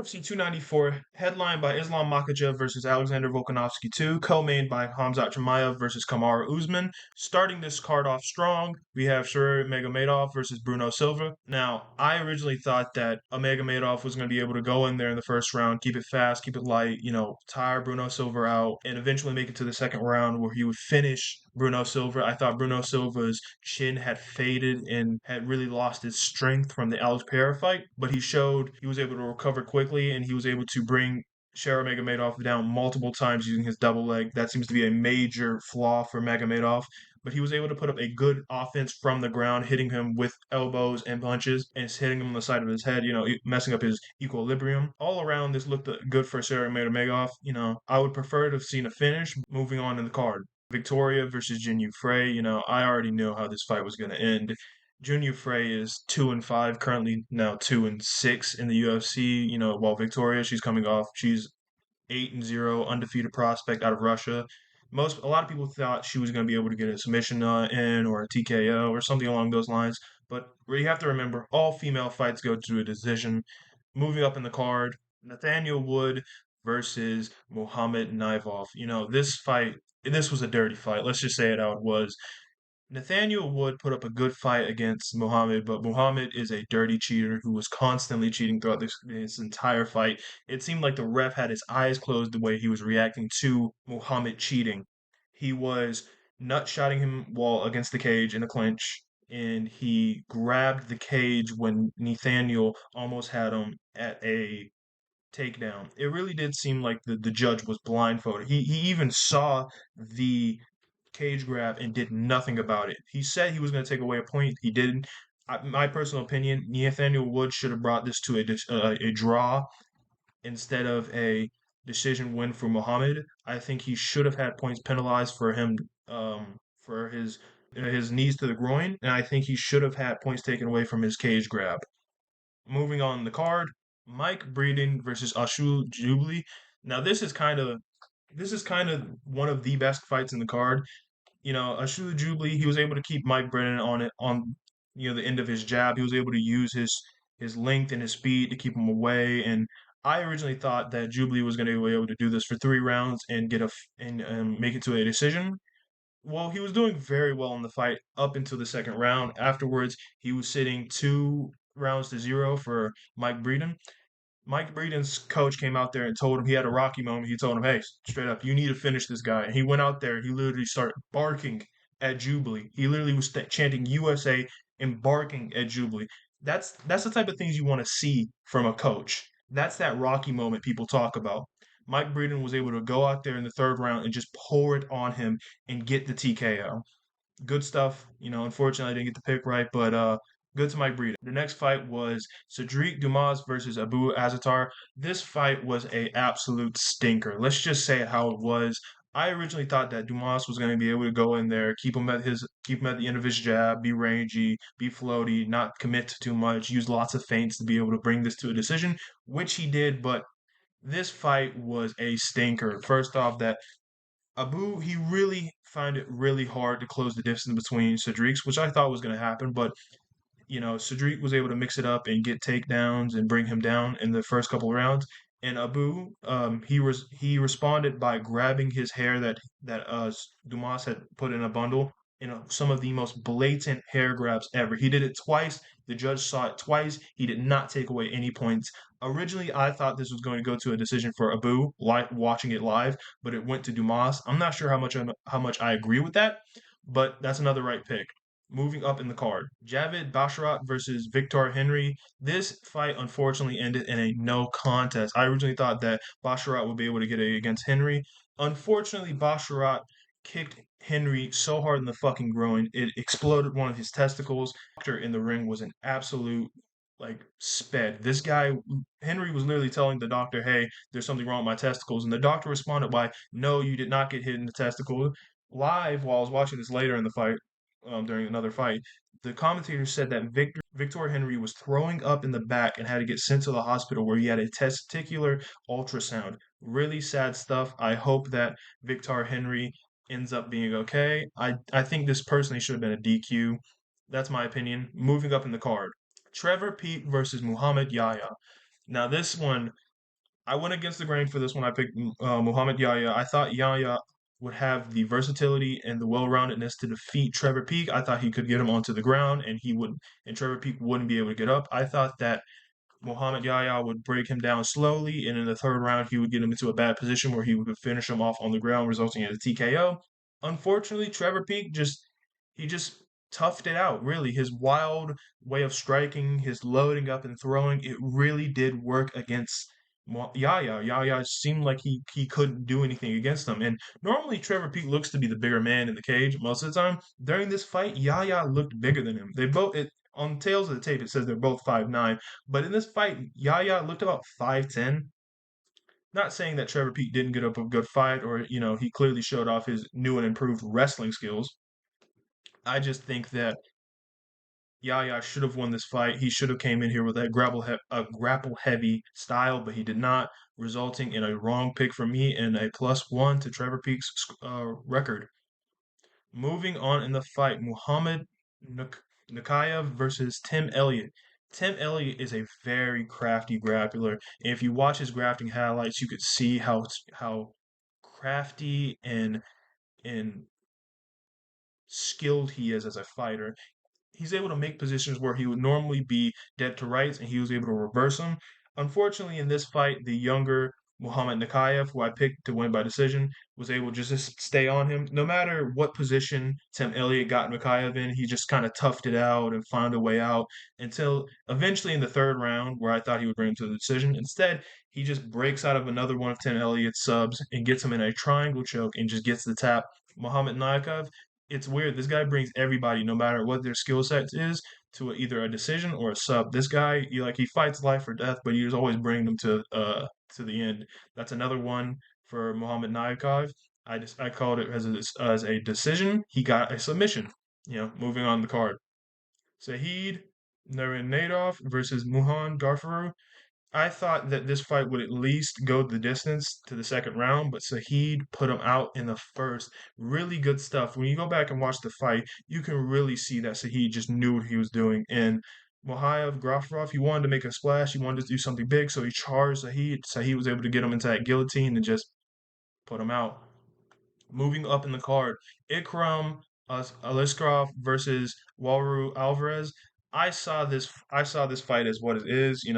UFC 294, headlined by Islam Makhachev versus Alexander Volkanovski 2, co-mained by Hamzat Chimaev versus Kamaru Usman. Starting this card off strong, we have Sher Magomedov versus Bruno Silva. Now, I originally thought that Magomedov was going to be able to go in there in the first round, keep it fast, keep it light, tire Bruno Silva out, and eventually make it to the second round where he would finish Bruno Silva. I thought Bruno Silva's chin had faded and had really lost its strength from the Alex Pereira fight, but he showed he was able to recover quickly and he was able to bring Shara Magomedov down multiple times using his double leg. That seems to be a major flaw for Magomedov, but he was able to put up a good offense from the ground, hitting him with elbows and punches and hitting him on the side of his head, messing up his equilibrium. All around, this looked good for Sarah Magomedov. I would prefer to have seen a finish moving on in the card. Victoria versus Jinyu Frey. I already knew how this fight was going to end. Jinyu Frey is 2-5, currently now 2-6 in the UFC. While Victoria, she's 8-0, undefeated prospect out of Russia. A lot of people thought she was going to be able to get a submission in or a TKO or something along those lines. But you have to remember, all female fights go to a decision. Moving up in the card, Nathaniel Wood versus Muhammad Naivov. This was a dirty fight. Let's just say it how it was. Nathaniel Wood put up a good fight against Muhammad, but Muhammad is a dirty cheater who was constantly cheating throughout this entire fight. It seemed like the ref had his eyes closed the way he was reacting to Muhammad cheating. He was nut shotting him while against the cage in a clinch, and he grabbed the cage when Nathaniel almost had him at a takedown. It really did seem like the judge was blindfolded. He even saw the cage grab and did nothing about it. He said he was going to take away a point. He didn't. My personal opinion, Nathaniel Wood should have brought this to a draw instead of a decision win for Muhammad. I think he should have had points penalized for him for his knees to the groin, and I think he should have had points taken away from his cage grab. Moving on the card, Mike Breeden versus Ashul Jubilee. Now this is kind of one of the best fights in the card. Ashul Jubilee, he was able to keep Mike Brennan on the end of his jab. He was able to use his length and his speed to keep him away. And I originally thought that Jubilee was going to be able to do this for 3 rounds and make it to a decision. Well, he was doing very well in the fight up until the second round. Afterwards, he was sitting 2 rounds to 0 for Mike Breeden. Mike Breeden's coach came out there and told him he had a rocky moment. He told him, "Hey, straight up, you need to finish this guy." And he went out there. He literally started barking at Jubilee. He literally was chanting USA and barking at Jubilee. That's the type of things you want to see from a coach. That's that rocky moment people talk about. Mike Breeden was able to go out there in the third round and just pour it on him and get the TKO. Good stuff. Unfortunately, I didn't get the pick right, but good to Mike Breeden. The next fight was Cedric Dumas versus Abu Azaitar. This fight was a absolute stinker. Let's just say it how it was. I originally thought that Dumas was going to be able to go in there, keep him at the end of his jab, be rangy, be floaty, not commit to too much, use lots of feints to be able to bring this to a decision, which he did. But this fight was a stinker. First off, that Abu, he really found it really hard to close the distance between Cedric's, which I thought was going to happen, but Cedric was able to mix it up and get takedowns and bring him down in the first couple of rounds. And Abu, he responded by grabbing his hair that Dumas had put in a bundle. Some of the most blatant hair grabs ever. He did it twice. The judge saw it twice. He did not take away any points. Originally, I thought this was going to go to a decision for Abu, watching it live, but it went to Dumas. I'm not sure how much I agree with that, but that's another right pick. Moving up in the card, Javid Basharat versus Victor Henry. This fight unfortunately ended in a no contest. I originally thought that Basharat would be able to get it against Henry. Unfortunately, Basharat kicked Henry so hard in the fucking groin, it exploded one of his testicles. The doctor in the ring was an absolute sped. This guy, Henry, was literally telling the doctor, "Hey, there's something wrong with my testicles," and the doctor responded by, "No, you did not get hit in the testicle." Live, while I was watching this later in the fight, during another fight, the commentator said that Victor Henry was throwing up in the back and had to get sent to the hospital where he had a testicular ultrasound. Really sad stuff. I hope that Victor Henry ends up being okay. I think this personally should have been a DQ. That's my opinion. Moving up in the card, Trevor Pete versus Muhammad Yahya. Now this one, I went against the grain for this one. I picked Muhammad Yahya. I thought Yahya would have the versatility and the well-roundedness to defeat Trevor Peek. I thought he could get him onto the ground, and and Trevor Peek wouldn't be able to get up. I thought that Muhammad Yahya would break him down slowly, and in the third round, he would get him into a bad position where he would finish him off on the ground, resulting in a TKO. Unfortunately, Trevor Peek just toughed it out. Really, his wild way of striking, his loading up and throwing, it really did work against Yahya. Yahya seemed like he couldn't do anything against him. And normally, Trevor Peek looks to be the bigger man in the cage most of the time. During this fight, Yahya looked bigger than him. They both on tails of the tape, it says they're both 5'9", but in this fight, Yahya looked about 5'10". Not saying that Trevor Peek didn't get up a good fight or, he clearly showed off his new and improved wrestling skills. I just think that Yahya should have won this fight. He should have came in here with a grapple heavy style, but he did not, resulting in a wrong pick for me and a +1 to Trevor Peek's record. Moving on in the fight, Muhammad Makhachev versus Tim Elliott. Tim Elliott is a very crafty grappler. And if you watch his grafting highlights, you could see how crafty and skilled he is as a fighter. He's able to make positions where he would normally be dead to rights, and he was able to reverse them. Unfortunately, in this fight, the younger Muhammad Nakayev, who I picked to win by decision, was able just to stay on him. No matter what position Tim Elliott got Nakayev in, he just kind of toughed it out and found a way out until eventually in the third round, where I thought he would bring him to the decision. Instead, he just breaks out of another one of Tim Elliott's subs and gets him in a triangle choke and just gets the tap. Muhammad Nakayev, it's weird. This guy brings everybody, no matter what their skill set is, to either a decision or a sub. This guy, he fights life or death, but he's always bringing them to the end. That's another one for Muhammad Naikov. I called it as a decision. He got a submission. Moving on the card. Sahid Nurmagomedov versus Muhan Darfaru. I thought that this fight would at least go the distance to the second round, but Sahid put him out in the first. Really good stuff. When you go back and watch the fight, you can really see that Sahid just knew what he was doing. And Mohayev Grafrov, he wanted to make a splash. He wanted to do something big, so he charged Sahid. Sahid was able to get him into that guillotine and just put him out. Moving up in the card, Ikram Aliskerov versus Walru Alvarez. I saw this fight as what it is.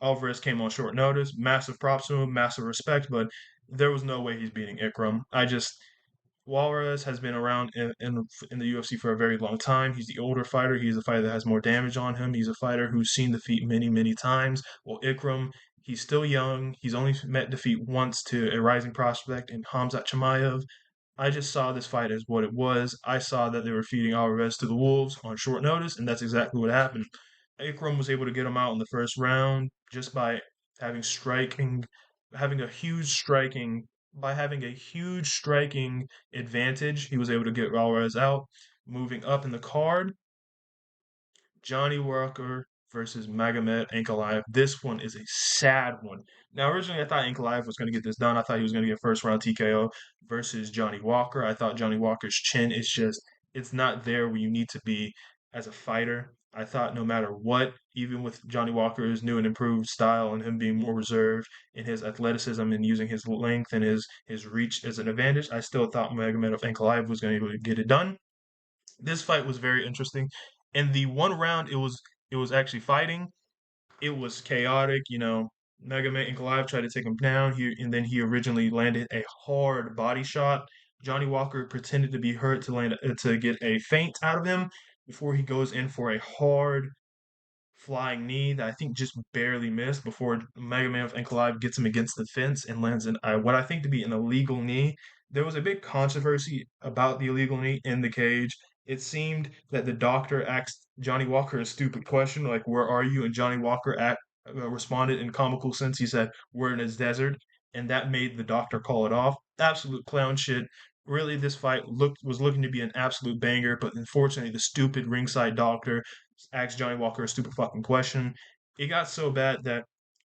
Alvarez came on short notice. Massive props to him, massive respect, but there was no way he's beating Ikram. Walrus has been around in the UFC for a very long time. He's the older fighter. He's a fighter that has more damage on him. He's a fighter who's seen defeat many, many times. Well, Ikram, he's still young. He's only met defeat once to a rising prospect in Hamzat Chimaev. I just saw this fight as what it was. I saw that they were feeding Alvarez to the wolves on short notice, and that's exactly what happened. Ikram was able to get him out in the first round just by having striking, having a huge striking, by having a huge striking advantage. He was able to get Alvarez out. Moving up in the card, Johnny Walker versus Magomed Ankalaev. This one is a sad one. Now, originally, I thought Ankalaev was going to get this done. I thought he was going to get first round TKO versus Johnny Walker. I thought Johnny Walker's chin is it's not there where you need to be as a fighter. I thought no matter what, even with Johnny Walker's new and improved style and him being more reserved in his athleticism and using his length and his reach as an advantage, I still thought Magomed Ankalaev was going to get it done. This fight was very interesting. In the one round it was actually fighting. It was chaotic, Mega Man and Goliath tried to take him down here, and then he originally landed a hard body shot. Johnny Walker pretended to be hurt to get a feint out of him before he goes in for a hard flying knee that I think just barely missed before Mega Man and Clive gets him against the fence and lands in what I think to be an illegal knee. There was a big controversy about the illegal knee in the cage. It seemed that the doctor asked Johnny Walker a stupid question, like, "Where are you?" And Johnny Walker responded in comical sense. He said, "We're in a desert," and that made the doctor call it off. Absolute clown shit. Really, this fight was looking to be an absolute banger, but unfortunately, the stupid ringside doctor asked Johnny Walker a stupid fucking question. It got so bad that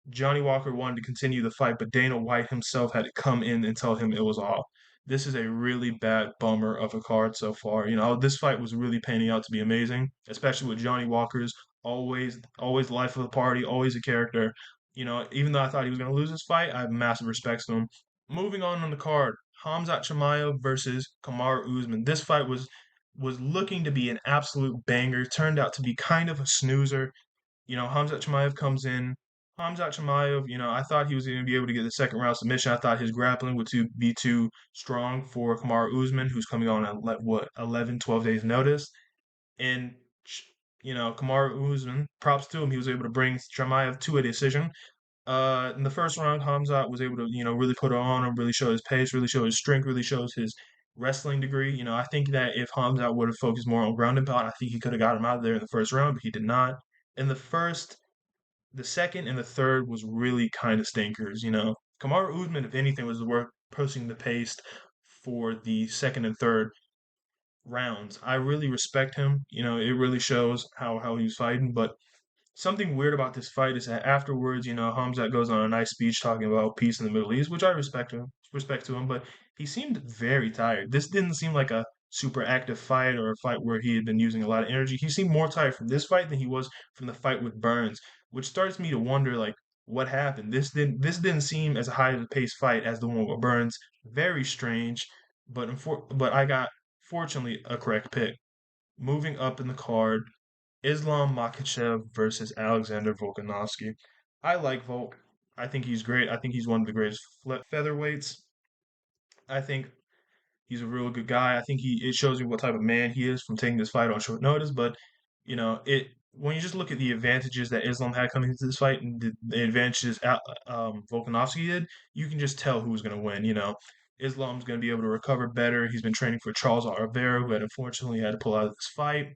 Johnny Walker wanted to continue the fight, but Dana White himself had to come in and tell him it was off. This is a really bad bummer of a card so far. This fight was really panning out to be amazing, especially with Johnny Walker's always life of the party, always a character. Even though I thought he was going to lose this fight, I have massive respect to him. Moving on the card, Hamzat Chimaev versus Kamaru Usman. This fight was looking to be an absolute banger. Turned out to be kind of a snoozer. Hamzat Chimaev comes in. Hamzat Chimaev, I thought he was going to be able to get the second round submission. I thought his grappling would be too strong for Kamaru Usman, who's coming on at what 11, 12 days notice. And Kamaru Usman, props to him, he was able to bring Chimaev to a decision. In the first round, Hamzat was able to, really put it on him, really show his pace, really show his strength, really shows his wrestling degree. I think that if Hamzat would have focused more on ground and pound, I think he could have got him out of there in the first round, but he did not. In the second and the third was really kind of stinkers. Kamaru Usman, if anything, was worth posting the pace for the second and third rounds. I really respect him. It really shows how he's fighting, but something weird about this fight is that afterwards, Hamzat goes on a nice speech talking about peace in the Middle East, which I respect to him, but he seemed very tired. This didn't seem like a super active fight or a fight where he had been using a lot of energy. He seemed more tired from this fight than he was from the fight with Burns, which starts me to wonder like what happened. This didn't seem as high of a pace fight as the one with Burns. Very strange, but I got fortunately a correct pick. Moving up in the card, Islam Makhachev versus Alexander Volkanovski. I like Volk. I think he's great. I think he's one of the greatest featherweights. I think he's a real good guy. I think it shows you what type of man he is from taking this fight on short notice. But it when you just look at the advantages that Islam had coming into this fight and the advantages Volkanovski did, you can just tell who's going to win. Islam's going to be able to recover better. He's been training for Charles Oliveira, who had unfortunately had to pull out of this fight.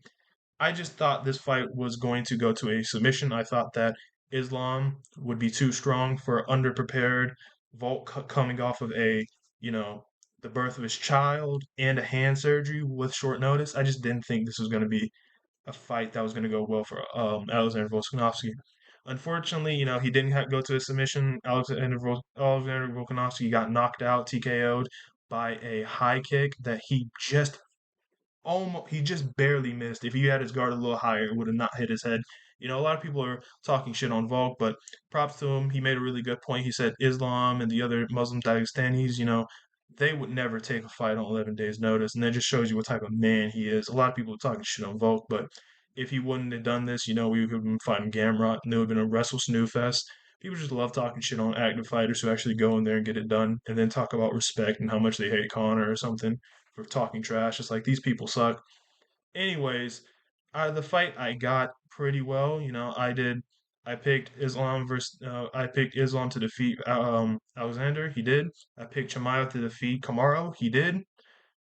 I just thought this fight was going to go to a submission. I thought that Islam would be too strong for underprepared Volk coming off of you know, the birth of his child and a hand surgery with short notice. I just didn't think this was going to be a fight that was going to go well for Alexander Volkanovski. Unfortunately, he didn't go to a submission. Alexander Volkanovski got knocked out, TKO'd by a high kick that he just barely missed. If he had his guard a little higher, it would have not hit his head. A lot of people are talking shit on Volk, but props to him. He made a really good point. He said Islam and the other Muslim Dagestanis, they would never take a fight on 11 days' notice. And that just shows you what type of man he is. A lot of people are talking shit on Volk, but if he wouldn't have done this, we would have been fighting Gamrot and there would have been a wrestle snoo fest. People just love talking shit on active fighters who actually go in there and get it done and then talk about respect and how much they hate Connor or something for talking trash. It's like these people suck. Anyways, out of the fight, I got pretty well. I did. I picked Islam to defeat Alexander. He did. I picked Chimaev to defeat Kamaru. He did.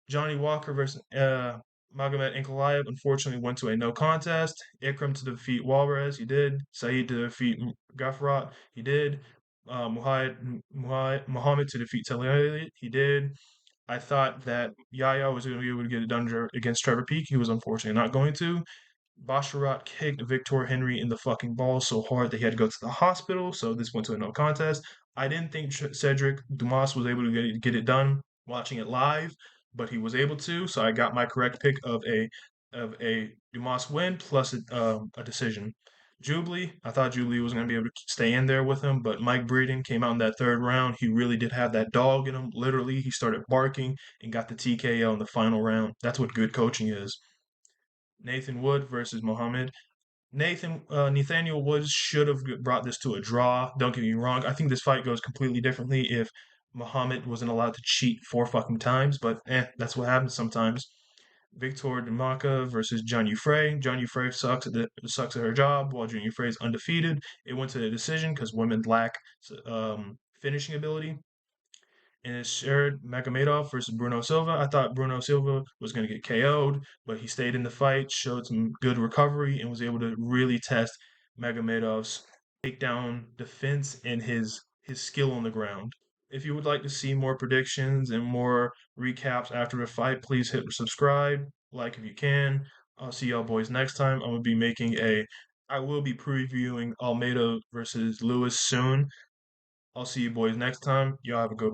Johnny Walker versus Magomed Ankalaev unfortunately went to a no contest. Ikram to defeat Walrez. He did. Saeed to defeat Gafrat. He did. Muhammad to defeat Talia. He did. I thought that Yaya was going to be able to get it done against Trevor Peake. He was unfortunately not going to. Basharat kicked Victor Henry in the fucking balls so hard that he had to go to the hospital. So this went to a no contest. I didn't think Cedric Dumas was able to get it done watching it live, but he was able to. So I got my correct pick of a Dumas win plus a decision. Jubilee, I thought Jubilee was going to be able to stay in there with him, but Mike Breeden came out in that third round. He really did have that dog in him. Literally, he started barking and got the TKO in the final round. That's what good coaching is. Nathan Wood versus Muhammad. Nathaniel Woods should have brought this to a draw. Don't get me wrong. I think this fight goes completely differently if Muhammad wasn't allowed to cheat 4 fucking times, but that's what happens sometimes. Victor Demaka versus John Frey. John Frey sucks at her job, while John Frey is undefeated. It went to the decision because women lack finishing ability. And it's shared Magomedov versus Bruno Silva. I thought Bruno Silva was going to get KO'd, but he stayed in the fight, showed some good recovery, and was able to really test Magomedov's takedown defense and his skill on the ground. If you would like to see more predictions and more recaps after the fight, please hit subscribe, like if you can. I'll see y'all boys next time. I will be previewing Almeida versus Lewis soon. I'll see you boys next time. Y'all have a good one.